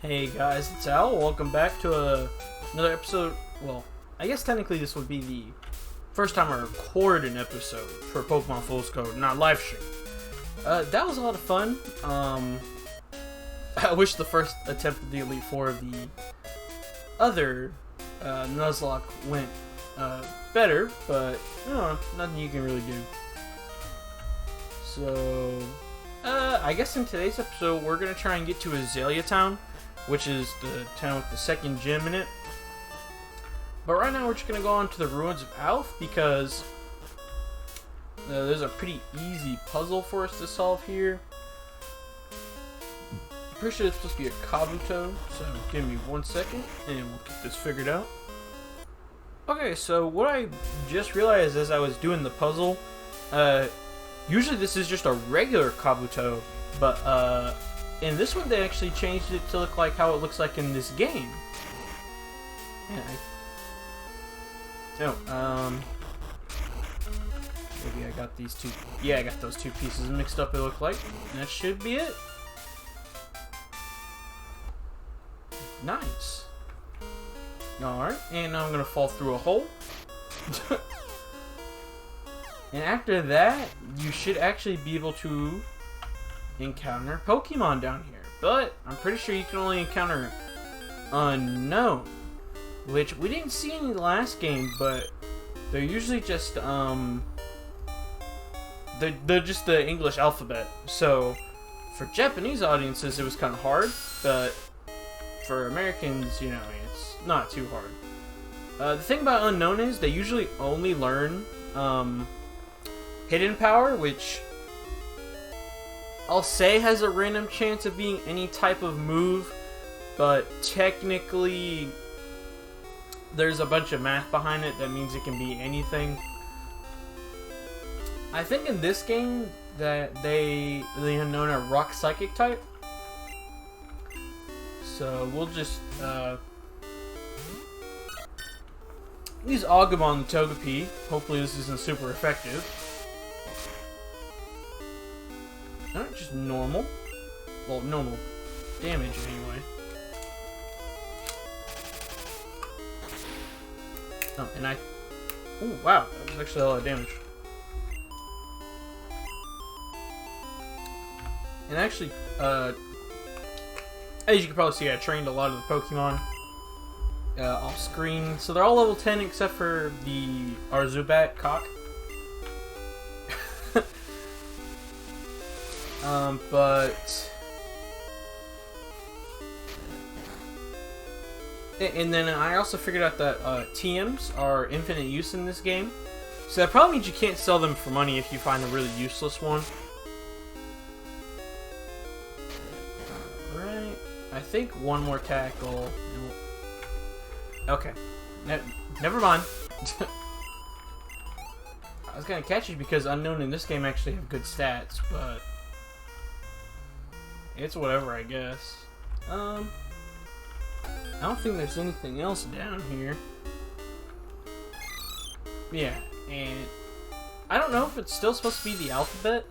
Hey guys, it's Al. Welcome back to another episode. Well, I guess technically this would be the first time I record an episode for Pokemon Fool's Code, not live stream. That was a lot of fun. I wish the first attempt at the Elite Four of the other Nuzlocke went better, but nothing you can really do. So, I guess in today's episode we're gonna try and get to Azalea Town, which is the town with the second gym in it. But right now we're just going to go on to the ruins of ALph because there's a pretty easy puzzle for us to solve here. I'm pretty sure it's supposed to be a Kabuto, so give me 1 second and we'll get this figured out. Okay, so what I just realized as I was doing the puzzle, usually this is just a regular Kabuto, but in this one, they actually changed it to look like how it looks like in this game. Yeah, maybe I got these two. Yeah, I got those two pieces mixed up, it looked like. And that should be it. Nice. Alright, and now I'm going to fall through a hole. And after that, you should actually be able to encounter Pokemon down here, but I'm pretty sure you can only encounter unknown, which we didn't see in the last game, but they're usually just they're just the English alphabet. So for Japanese audiences it was kind of hard, but for Americans, you know, it's not too hard. The thing about unknown is they usually only learn hidden power, which I'll say has a random chance of being any type of move, but technically there's a bunch of math behind it that means it can be anything. I think in this game that they unknown are rock psychic type, so we'll just use Agumon the Togepi. Hopefully this isn't super effective. Alright, just normal. Well, normal damage anyway. Oh, and ooh, wow, that was actually a lot of damage. And actually, as you can probably see, I trained a lot of the Pokemon off screen. So they're all level 10 except for the Arzubat Cock. And then I also figured out that TMs are infinite use in this game. So that probably means you can't sell them for money if you find a really useless one. Alright, I think one more tackle. Okay, never mind. I was gonna catch you because unknown in this game actually have good stats, but it's whatever, I guess. I don't think there's anything else down here. Yeah, and I don't know if it's still supposed to be the alphabet,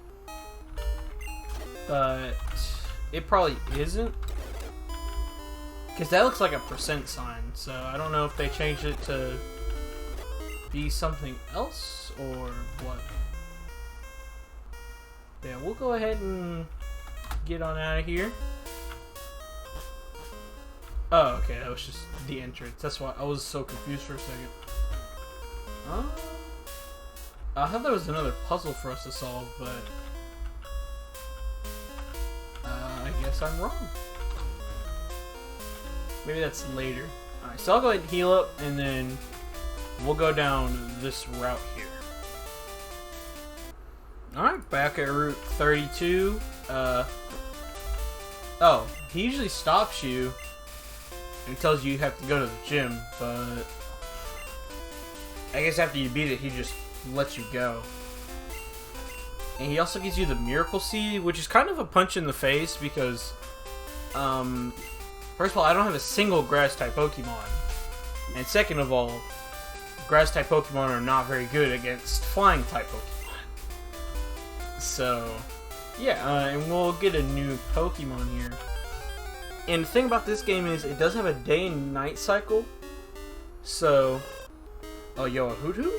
but it probably isn't, because that looks like a percent sign, so I don't know if they changed it to be something else or what. Yeah, we'll go ahead and get on out of here. Oh, okay, that was just the entrance. That's why I was so confused for a second. I thought there was another puzzle for us to solve, but I guess I'm wrong. Maybe that's later. Alright, so I'll go ahead and heal up, and then we'll go down this route here. Alright, back at Route 32. Oh, he usually stops you and tells you have to go to the gym, but I guess after you beat it, he just lets you go. And he also gives you the Miracle Seed, which is kind of a punch in the face because, first of all, I don't have a single Grass-type Pokemon. And second of all, Grass-type Pokemon are not very good against Flying-type Pokemon. So, yeah, and we'll get a new Pokemon here. And the thing about this game is it does have a day and night cycle. So, oh yo, a hoot hoot?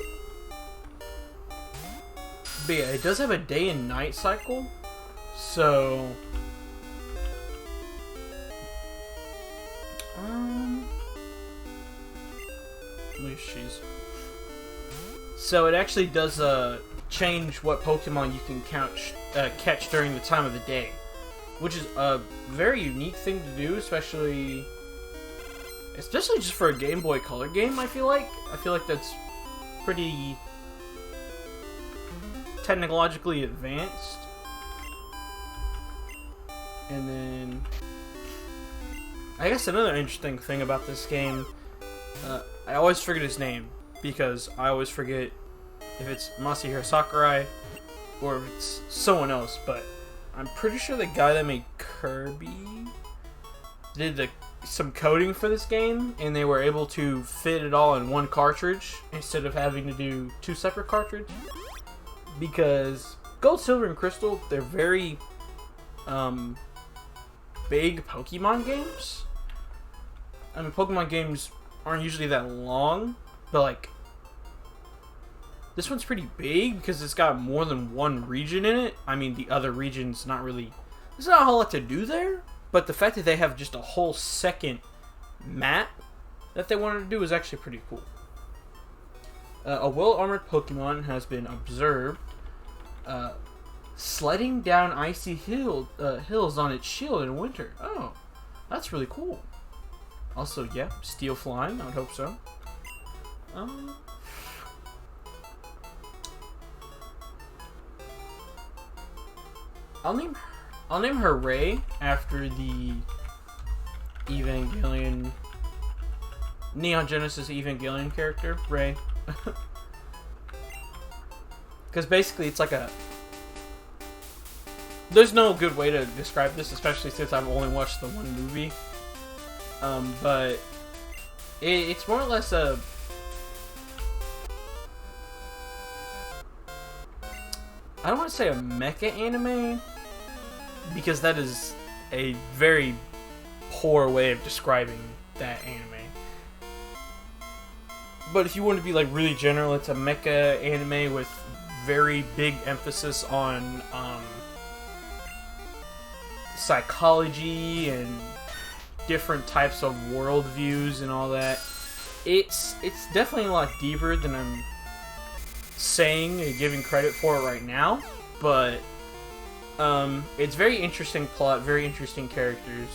But yeah, it does have a day and night cycle. So, she's. So it actually does change what Pokemon you can catch during the time of the day, which is a very unique thing to do, especially just for a Game Boy Color game. I feel like that's pretty technologically advanced. And then, I guess another interesting thing about this game, I always forget his name, because I always forget if it's Masahiro Sakurai or if it's someone else, but I'm pretty sure the guy that made Kirby did some coding for this game, and they were able to fit it all in one cartridge instead of having to do 2 separate cartridges. Because Gold, Silver, and Crystal, they're very big Pokemon games. I mean, Pokemon games aren't usually that long, but like this one's pretty big because it's got more than one region in it. I mean, the other region's not really, there's not a whole lot to do there, but the fact that they have just a whole second map that they wanted to do is actually pretty cool. A well-armored Pokemon has been observed sledding down icy hills on its shield in winter. Oh, that's really cool. Also, yeah, steel flying. I would hope so. I'll name her Ray after the Evangelion, Neon Genesis Evangelion character, Ray. Because basically it's like there's no good way to describe this, especially since I've only watched the one movie. But it's more or less I don't want to say a mecha anime, because that is a very poor way of describing that anime. But if you want to be like really general, it's a mecha anime with very big emphasis on psychology and different types of worldviews and all that. It's definitely a lot deeper than I'm saying and giving credit for it right now, but it's very interesting plot, very interesting characters.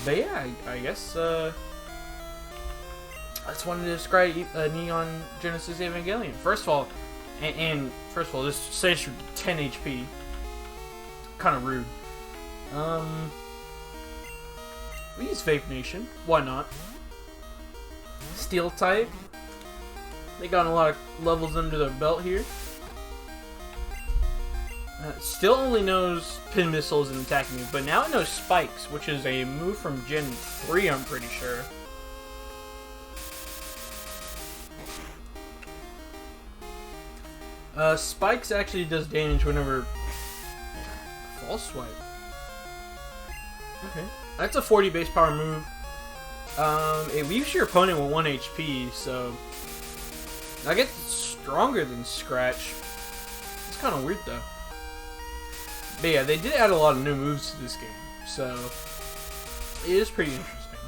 But yeah, I guess I just wanted to describe Neon Genesis Evangelion. First of all, this says you're 10 HP. Kind of rude. We use Vape Nation. Why not? Steel type. They got a lot of levels under their belt here. Still only knows pin missiles and attacking moves, but now it knows spikes, which is a move from Gen 3, I'm pretty sure. Spikes actually does damage whenever... False Swipe. Okay. That's a 40 base power move. It leaves your opponent with 1 HP, so... I guess it's stronger than Scratch. It's kind of weird, though. But yeah, they did add a lot of new moves to this game, so... It is pretty interesting.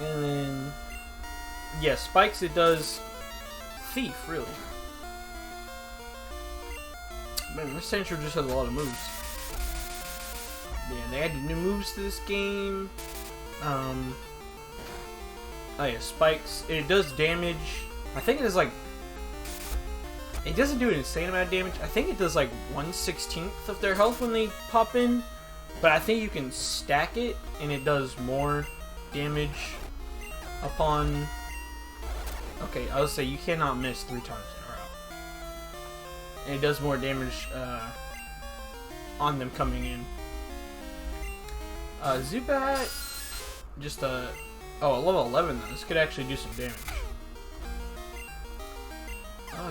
And then... Yeah, Spikes, it does... Thief, really. Man, this Central just has a lot of moves. Yeah, they added new moves to this game. Oh yeah, Spikes. It does damage. I think it does like... It doesn't do an insane amount of damage. I think it does like 1/16 of their health when they pop in. But I think you can stack it and it does more damage upon... Okay, I would say you cannot miss 3 times in a row. And it does more damage on them coming in. Zubat, just a level 11 though. This could actually do some damage.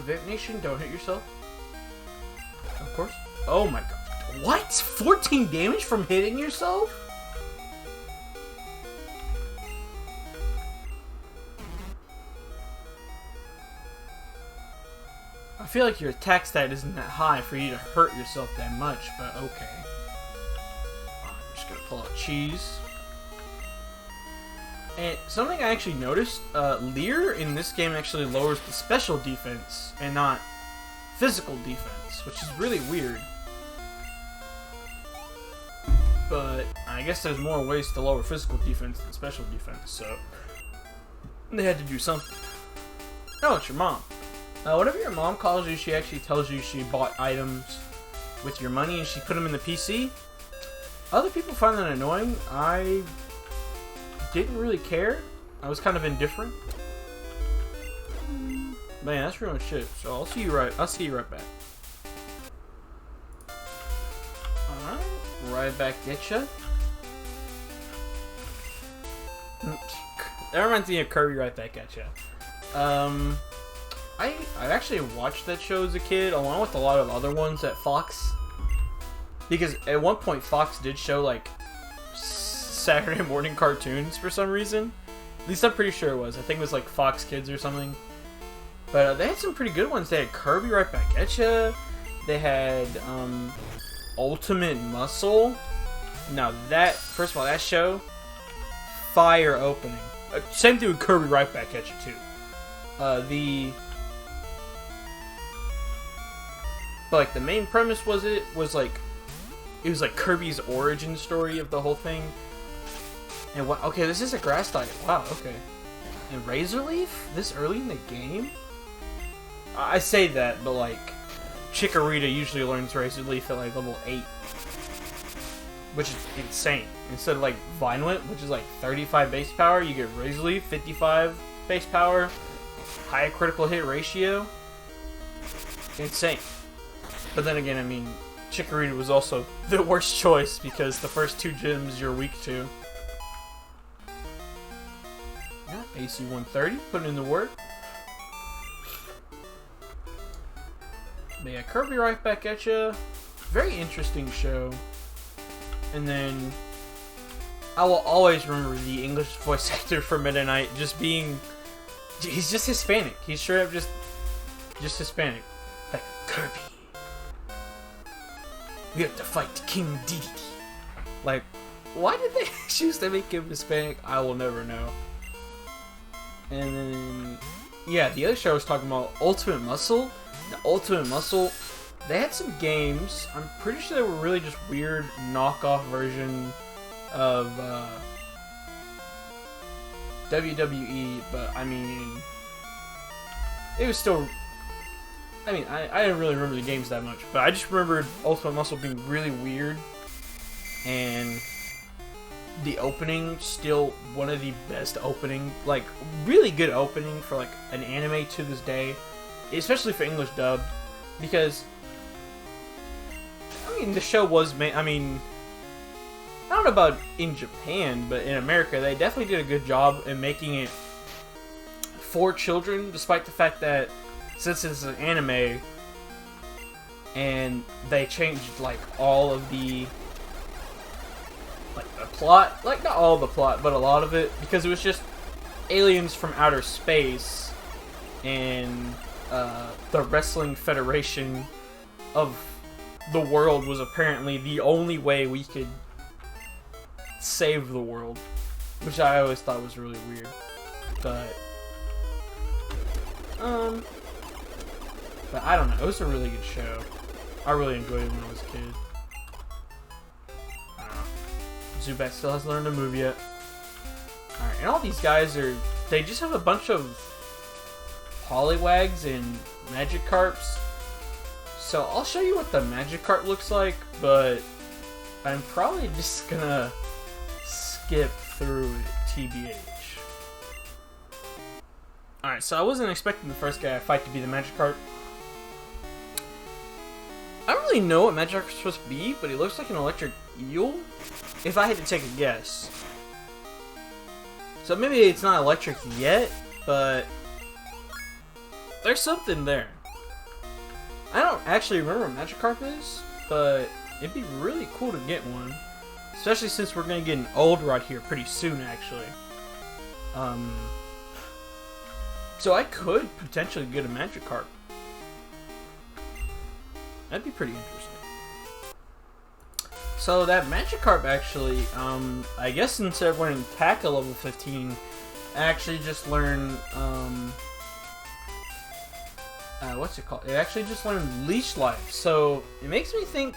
Vape Nation, don't hit yourself. Of course. Oh my god, What? 14 damage from hitting yourself? I feel like your attack stat isn't that high for you to hurt yourself that much, but okay. I'm just gonna pull out cheese. And something I actually noticed, Lear in this game actually lowers the special defense and not physical defense, which is really weird. But I guess there's more ways to lower physical defense than special defense, so they had to do something. Oh, it's your mom. Whatever your mom calls you, she actually tells you she bought items with your money and she put them in the PC. Other people find that annoying. I didn't really care. I was kind of indifferent. Man, that's pretty much it. So I'll see you right back. Alright, right back at ya. That reminds me of Kirby Right Back at Ya. I actually watched that show as a kid, along with a lot of other ones at Fox. Because at one point, Fox did show, like, Saturday morning cartoons for some reason. At least I'm pretty sure it was. I think it was, like, Fox Kids or something. But they had some pretty good ones. They had Kirby Right Back at Ya. They had, Ultimate Muscle. Now that, first of all, that show, fire opening. Same thing with Kirby Right Back at Ya, too. But like the main premise was it was like Kirby's origin story of the whole thing. And what? Okay, this is a grass type. Wow. Okay. And Razor Leaf this early in the game? I say that, but like Chikorita usually learns Razor Leaf at like level 8, which is insane. Instead of like Violent, which is like 35 base power, you get Razor Leaf 55 base power, high critical hit ratio. Insane. But then again, I mean, Chikorita was also the worst choice because the first 2 gyms you're weak to. Yeah, AC 130, putting in the work. But yeah, Kirby Right Back at Ya. Very interesting show. And then I will always remember the English voice actor for Meta Knight just being... He's just Hispanic. He's straight up just Hispanic. Like, Kirby, we have to fight King Dedede. Like, why did they choose to make him Hispanic? I will never know. And then, yeah, the other show I was talking about, Ultimate Muscle. The Ultimate Muscle, they had some games. I'm pretty sure they were really just weird knockoff version of WWE, but I mean, it was still... I mean, I didn't really remember the games that much, but I just remembered Ultimate Muscle being really weird, and the opening, still one of the best opening, like, really good opening for, like, an anime to this day, especially for English dub, because, I mean, the show was made, I mean, I don't know about in Japan, but in America, they definitely did a good job in making it for children, despite the fact that since it's an anime and they changed like all of the plot, like not all of the plot, but a lot of it, because it was just aliens from outer space and the wrestling federation of the world was apparently the only way we could save the world, which I always thought was really weird. But I don't know, it was a really good show. I really enjoyed it when I was a kid. I don't know. Zubat still hasn't learned to move yet. Alright, and all these guys they just have a bunch of Poliwags and Magikarps. So I'll show you what the Magikarp looks like, but I'm probably just gonna skip through it, TBH. Alright, so I wasn't expecting the first guy I fight to be the Magikarp. I don't really know what Magikarp's supposed to be, but he looks like an electric eel, if I had to take a guess. So maybe it's not electric yet, but there's something there. I don't actually remember what Magikarp is, but it'd be really cool to get one. Especially since we're gonna get an old rod here pretty soon, actually. So I could potentially get a Magikarp. That'd be pretty interesting. So that Magikarp actually, I guess instead of learning Tackle level 15, I actually just learned, what's it called? It actually just learned Leash Life. So it makes me think,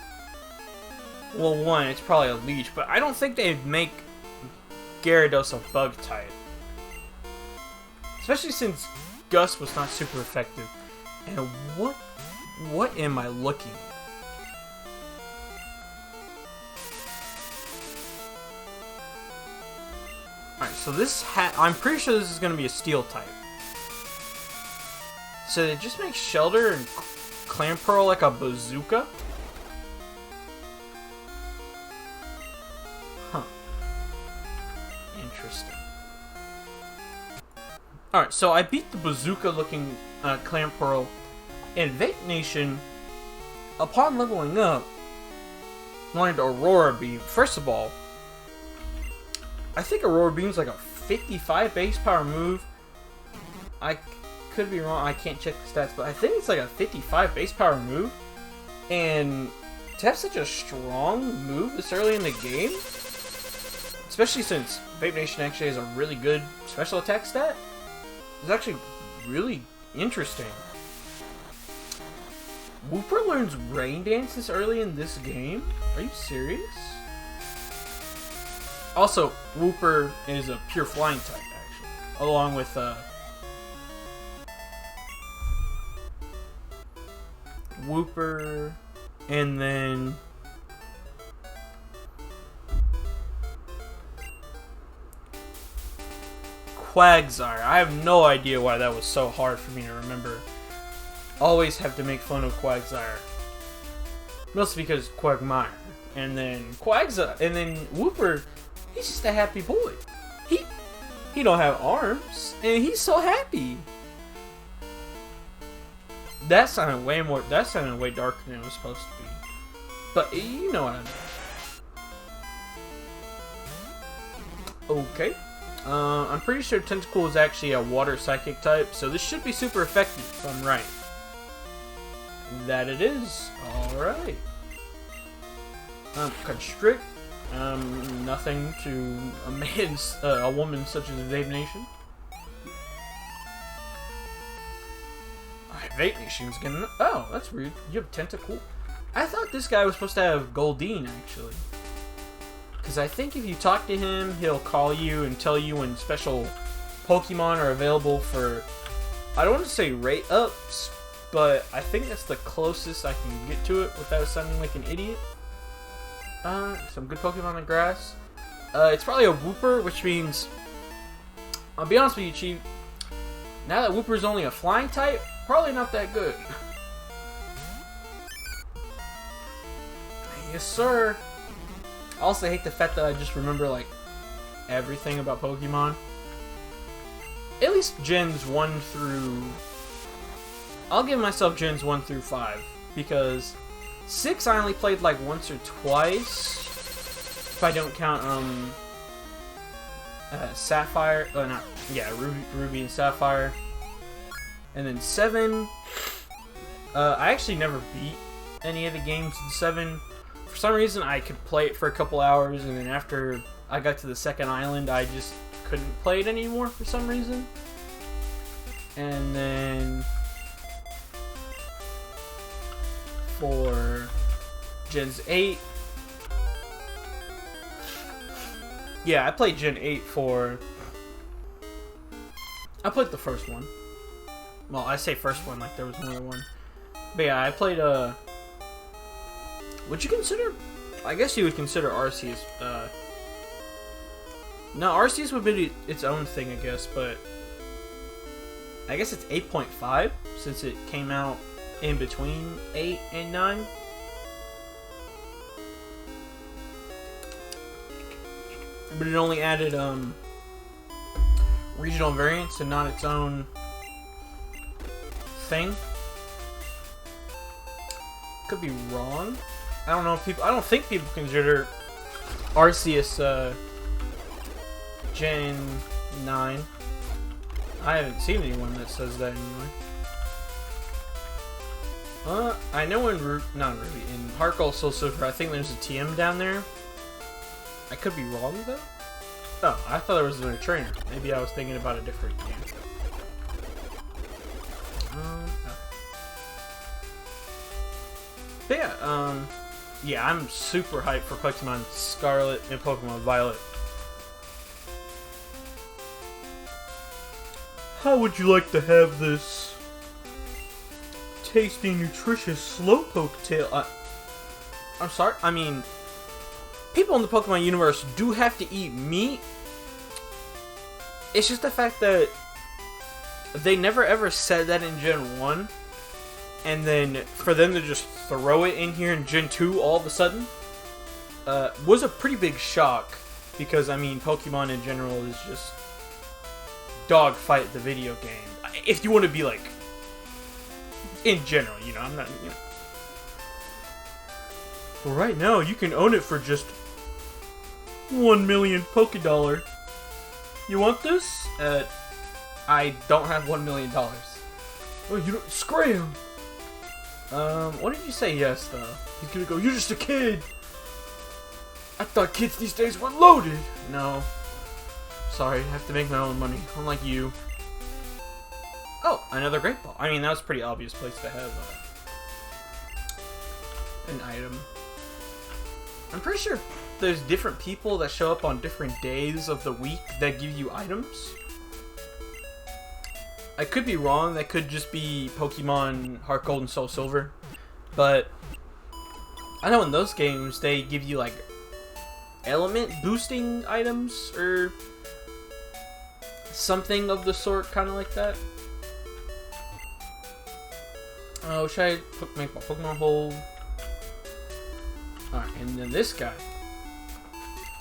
well, one, it's probably a leech, but I don't think they'd make Gyarados a bug type. Especially since Gust was not super effective. And what am I looking at? Alright, so this I'm pretty sure this is going to be a steel type. So they just make Shelter and Clamperl like a bazooka? Huh. Interesting. Alright, so I beat the bazooka looking Clamperl in Vape Nation. Upon leveling up, learned Aurora Beam. First of all, I think Aurora Beam's like a 55 base power move. I could be wrong, I can't check the stats, but I think it's like a 55 base power move. And to have such a strong move this early in the game, especially since Vape Nation actually has a really good special attack stat, is actually really interesting. Wooper learns Rain Dance this early in this game? Are you serious? Also, Wooper is a pure flying type, actually. Along with, Wooper, and then Quagsire. I have no idea why that was so hard for me to remember. Always have to make fun of Quagsire. Mostly because Quagmire. And then Quagsire, and then Wooper, he's just a happy boy. He don't have arms, and he's so happy. That sounded way darker than it was supposed to be. But you know what I mean. Okay. I'm pretty sure Tentacool is actually a water psychic type, so this should be super effective if I'm right. That it is. Alright. Constrict. Nothing to a woman such as Vape Nation. Vape Nation's getting... Oh, that's weird. You have Tentacool. I thought this guy was supposed to have Goldeen, actually. Because I think if you talk to him, he'll call you and tell you when special Pokemon are available for... I don't want to say rate ups, but I think that's the closest I can get to it without sounding like an idiot. Some good Pokemon on the grass. It's probably a Wooper, which means... I'll be honest with you, Chief. Now that Wooper's only a flying type, probably not that good. Yes, sir. I also hate the fact that I just remember, like, everything about Pokemon. At least Gens 1 through... I'll give myself Gens 1 through 5. Because 6 I only played, like, once or twice. If I don't count, Sapphire. Ruby and Sapphire. And then 7, I actually never beat any of the games in 7. For some reason, I could play it for a couple hours, and then after I got to the second island, I just couldn't play it anymore for some reason. And then for Gens 8, yeah, I played Gen 8 for... I played the first one. Well, I say first one like there was another one. But yeah, I played, would you consider... I guess you would consider Arceus, no, Arceus would be its own thing, I guess, but... I guess it's 8.5, since it came out in between 8 and 9. But it only added, regional variants and not its own thing. Could be wrong. I don't know if people. I don't think people consider Arceus Gen 9. I haven't seen anyone that says that anyway. I know not really, in Heart Gold Soul Silver, I think there's a TM down there. I could be wrong though. Oh, I thought there was another trainer. Maybe I was thinking about a different game. But yeah, I'm super hyped for Pokemon Scarlet and Pokemon Violet. How would you like to have this tasty, nutritious Slowpoke tail? I'm sorry, I mean, people in the Pokemon universe do have to eat meat. It's just the fact that they never ever said that in Gen 1. And then for them to just throw it in here in Gen 2 all of a sudden was a pretty big shock. Because, I mean, Pokemon in general is just dogfight the video game. If you want to be like, in general, you know, I'm not, you know. But right now, you can own it for just 1 million Pokédollar. You want this? I don't have $1 million. Oh, you don't, scram! What did you say yes, though? He's gonna go, you're just a kid! I thought kids these days were loaded! No. Sorry, I have to make my own money, unlike you. Oh, another Great Ball. I mean, that was a pretty obvious place to have an item. I'm pretty sure there's different people that show up on different days of the week that give you items. I could be wrong, that could just be Pokemon Heart Gold and Soul Silver. But I know in those games they give you like element boosting items or something of the sort, kind of like that. Oh, should I make my Pokemon hold? Alright, and then this guy.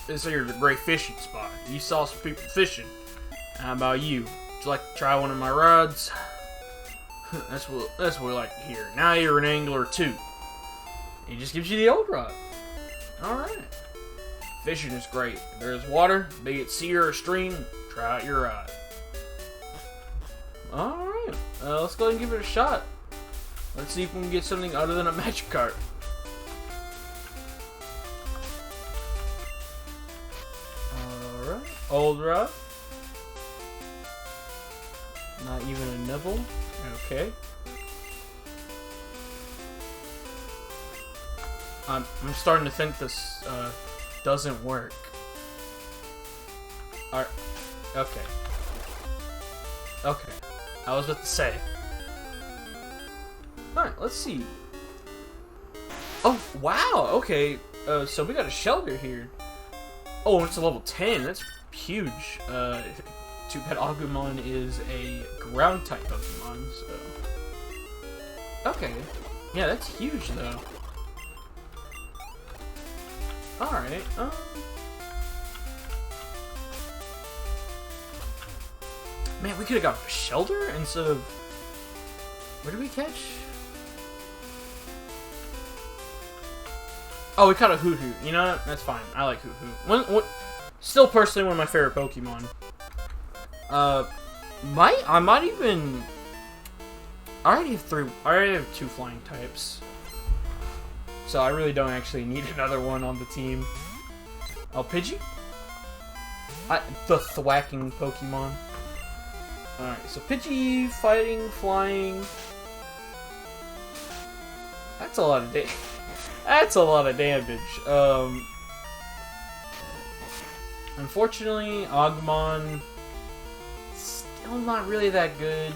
This here's a great fishing spot. You saw some people fishing. How about you? Would you like to try one of my rods? That's what we like to hear. Now you're an angler too. He just gives you the old rod. Alright. Fishing is great. If there's water, be it sea or a stream, try out your rod. Alright. Let's go ahead and give it a shot. Let's see if we can get something other than a Magikarp. Alright. Old rod. Not even a nibble. Okay. I'm starting to think this doesn't work. Alright. Okay. Okay. I was about to say. Alright, let's see. Oh, wow! Okay. So we got a shelter here. Oh, it's a level 10. That's huge. Too bad Agumon is a ground type Pokemon, so. Okay. Yeah, that's huge though. Alright, man, we could have got a shelter instead of. What did we catch? Oh, we caught a Hoo-Hoo. You know what? That's fine. I like Hoo-Hoo. Still personally one of my favorite Pokemon. I might even. I already have 2 flying types. So I really don't actually need another one on the team. Oh, Pidgey? The thwacking Pokemon. Alright, so Pidgey, fighting, flying. That's a lot of damage. That's a lot of damage. Unfortunately, Agumon still not really that good.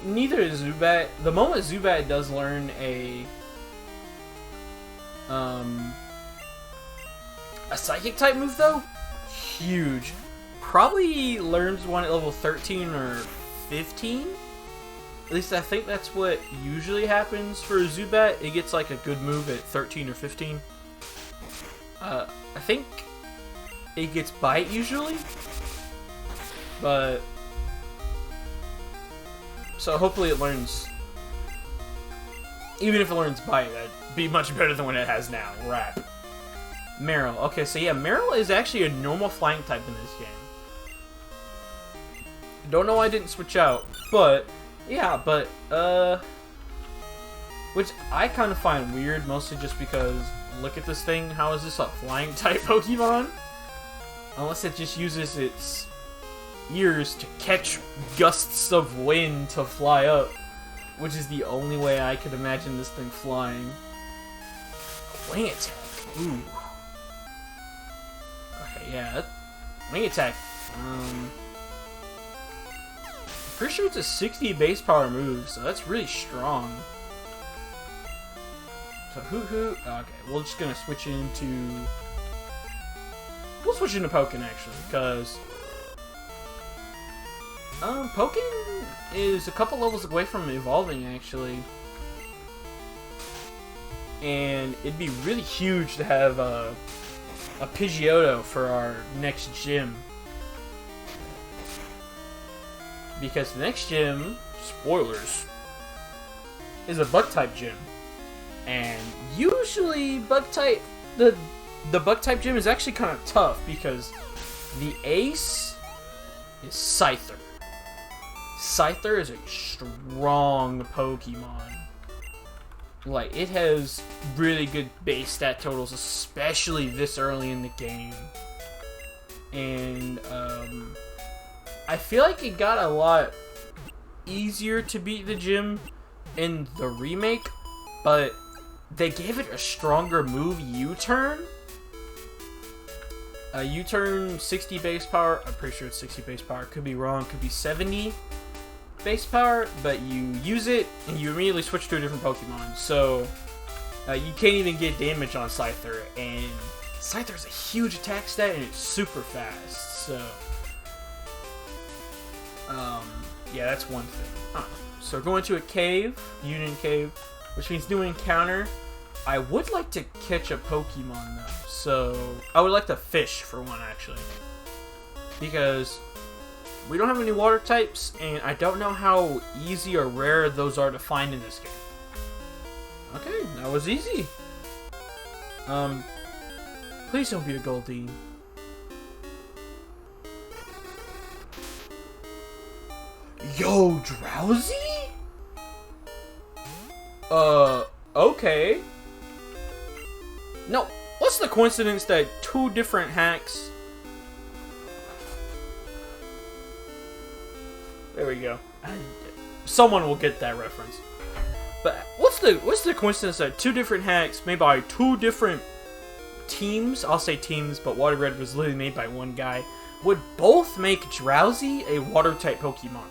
Neither is Zubat. The moment Zubat does learn a psychic type move though, huge. Probably learns one at level 13 or 15. At least I think that's what usually happens for a Zubat. It gets like a good move at 13 or 15. I think it gets Bite usually. But so hopefully it learns Even if it learns Bite, that'd be much better than what it has now. Rap. Meryl. Okay, so yeah, Meryl is actually a normal flying type in this game. Don't know why I didn't switch out, but yeah, which I kind of find weird, mostly just because look at this thing. How is this a flying type Pokemon? Unless it just uses its ears to catch gusts of wind to fly up, which is the only way I could imagine this thing flying. Wing attack. Ooh. Okay, yeah. Wing attack. Pretty sure it's a 60 base power move, so that's really strong. So Hoot. Okay, we're just gonna switch into. We'll switch into Pokken actually, because Pokken is a couple levels away from evolving actually, and it'd be really huge to have a Pidgeotto for our next gym. Because the next gym, spoilers, is a Bug-type gym. And usually Bug-type, the Bug-type gym is actually kind of tough because the ace is Scyther. Scyther is a strong Pokemon. Like, it has really good base stat totals, especially this early in the game. And, I feel like it got a lot easier to beat the gym in the remake, but they gave it a stronger move, U-turn. U-turn 60 base power. I'm pretty sure it's 60 base power. Could be wrong. Could be 70 base power, but you use it and you immediately switch to a different Pokemon. So you can't even get damage on Scyther, and Scyther's a huge attack stat and it's super fast. So yeah, that's one thing. So we're going to a cave, Union Cave, which means new encounter. I would like to catch a Pokemon though, so I would like to fish for one actually, because we don't have any water types, and I don't know how easy or rare those are to find in this game. Okay, that was easy. Please don't be a Goldeen. Yo, Drowsy? Okay. No, what's the coincidence that two different hacks... There we go. Someone will get that reference. But what's the coincidence that two different hacks made by two different teams, I'll say teams, but Water Red was literally made by one guy, would both make Drowsy a water-type Pokemon?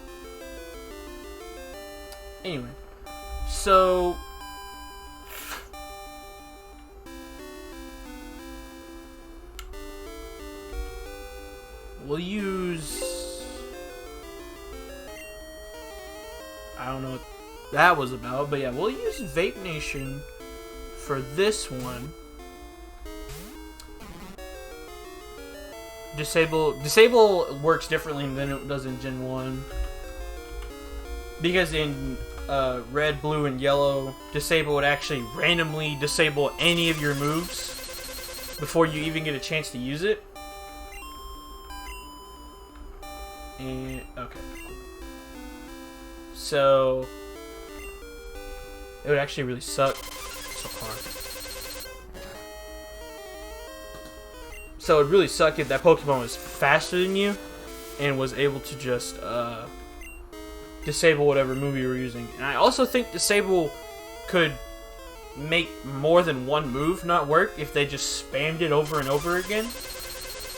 Anyway, so we'll use, I don't know what that was about, but yeah, we'll use Vape Nation for this one. Disable works differently than it does in Gen 1. Because in red, blue, and yellow, disable would actually randomly disable any of your moves before you even get a chance to use it. And, okay. So, it would actually really suck. So hard. So it would really suck if that Pokemon was faster than you and was able to just, disable whatever move you were using. And I also think disable could make more than one move not work if they just spammed it over and over again,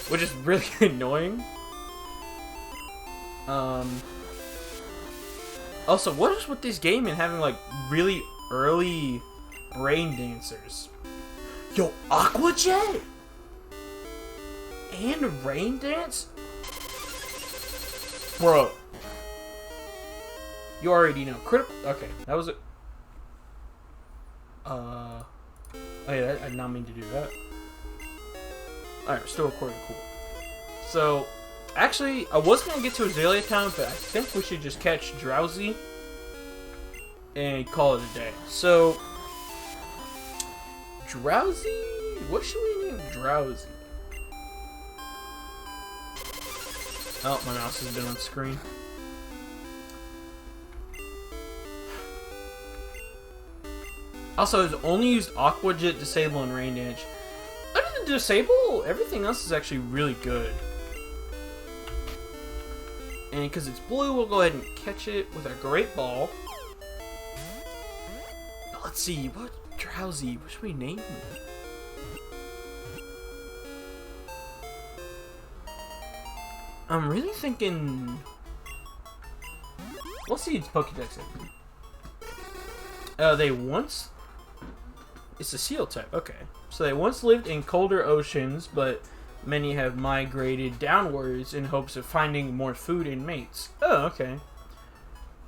which is really annoying. Also, what is with this game and having like really early brain dancers? Yo, Aqua Jet and Rain Dance, bro. You already know. Critical. Okay, that was it. Oh yeah, I did not mean to do that. Alright, we're still recording. Cool. So, actually, I was gonna get to Azalea Town, but I think we should just catch Drowsy. and call it a day. So, Drowsy? What should we name Drowsy? Oh, my mouse has been on screen. Also, it's only used Aqua Jet, Disable, and Rain Dance. Other than Disable, everything else is actually really good. And because it's blue, we'll go ahead and catch it with our Great Ball. Let's see, what Drowsy? What should we name him? I'm really thinking. Let's see its Pokédex. They once. It's a seal type. Okay, so they once lived in colder oceans, but many have migrated downwards in hopes of finding more food and mates. Oh, okay.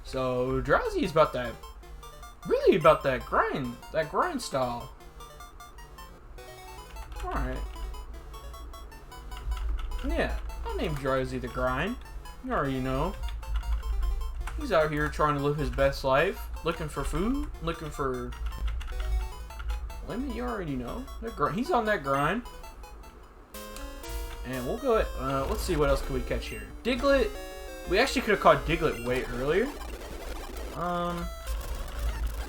So Drowsy is about that. Really about that grind style. All right. Yeah. I'll name Drowsy the Grind. You already know. He's out here trying to live his best life. Looking for food. Looking for... Lemon, you already know. He's on that grind. And we'll go... let's see what else can we catch here. Diglett. We actually could have caught Diglett way earlier.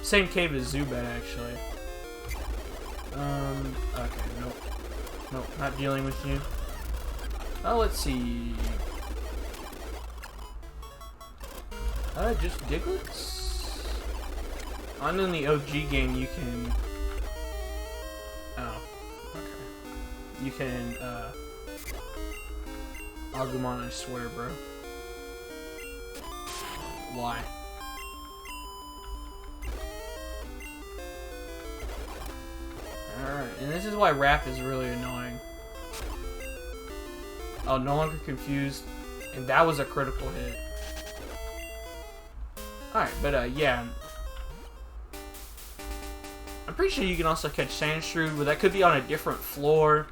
Same cave as Zubat, actually. Okay, nope. Nope, not dealing with you. Let's see. Just Digletts? I know in the OG game you can... Oh, okay. You can, Agumon, I swear, bro. Why? Alright, and this is why rap is really annoying. Oh, no longer confused. And that was a critical hit. Alright, but yeah. I'm pretty sure you can also catch Sandshrew, but that could be on a different floor.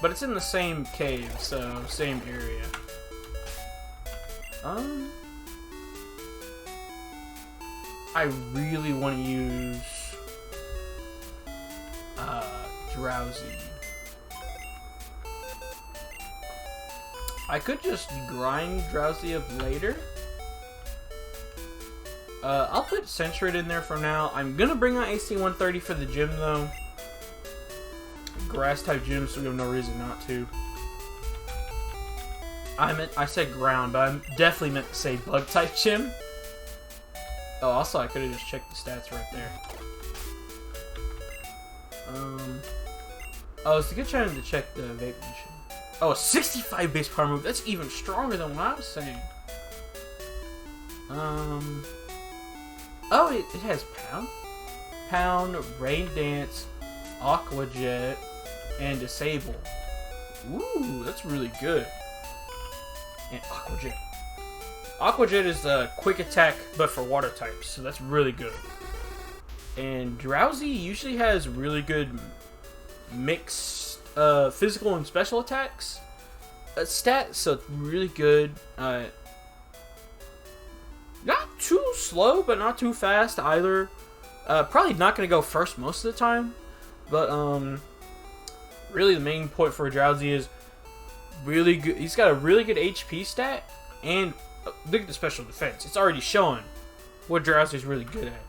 But it's in the same cave, so same area. I really want to use Drowsy. I could just grind Drowsy up later. I'll put Centurid in there for now. I'm gonna bring out AC 130 for the gym though. Grass type gym, so we have no reason not to. I said ground, but I definitely meant to say bug type gym. Oh, also I could have just checked the stats right there. Oh, it's a good time to check the vape mission. Oh, a 65 base power move. That's even stronger than what I was saying. Oh, it has Pound, Rain Dance, Aqua Jet, and Disable. Ooh, that's really good. And Aqua Jet. Aqua Jet is a quick attack, but for water types, so that's really good. And Drowsy usually has really good mixed physical and special attacks stats, so it's really good. Not too slow, but not too fast either. Probably not going to go first most of the time, but really the main point for Drowsy is really good. He's got a really good HP stat, and look at the special defense. It's already showing what Drowsy is really good at.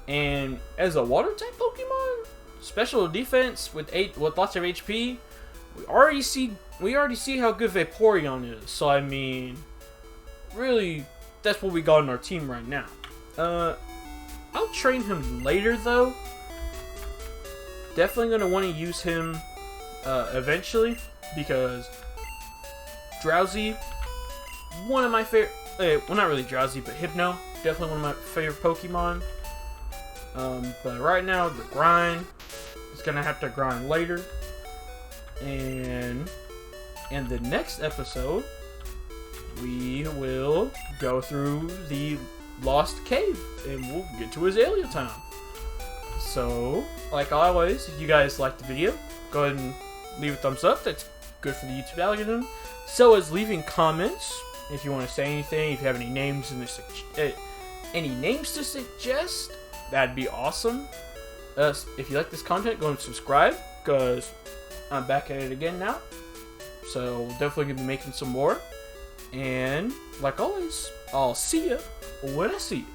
And as a water type Pokemon, special defense with lots of HP, we already see how good Vaporeon is. So I mean, really, that's what we got in our team right now. I'll train him later though. Definitely gonna want to use him eventually, because Drowsy, one of my favorite. Well, not really Drowsy, but Hypno, definitely one of my favorite Pokemon. But right now, the grind is gonna have to grind later. And in the next episode, we will go through the Lost Cave and we'll get to Azalea Town. So, like always, if you guys liked the video, go ahead and leave a thumbs up. That's good for the YouTube algorithm. So is leaving comments if you want to say anything, if you have any names in this any names to suggest, that'd be awesome. If you like this content, go and subscribe, because I'm back at it again now. So definitely gonna be making some more. And like always, I'll see ya when I see you.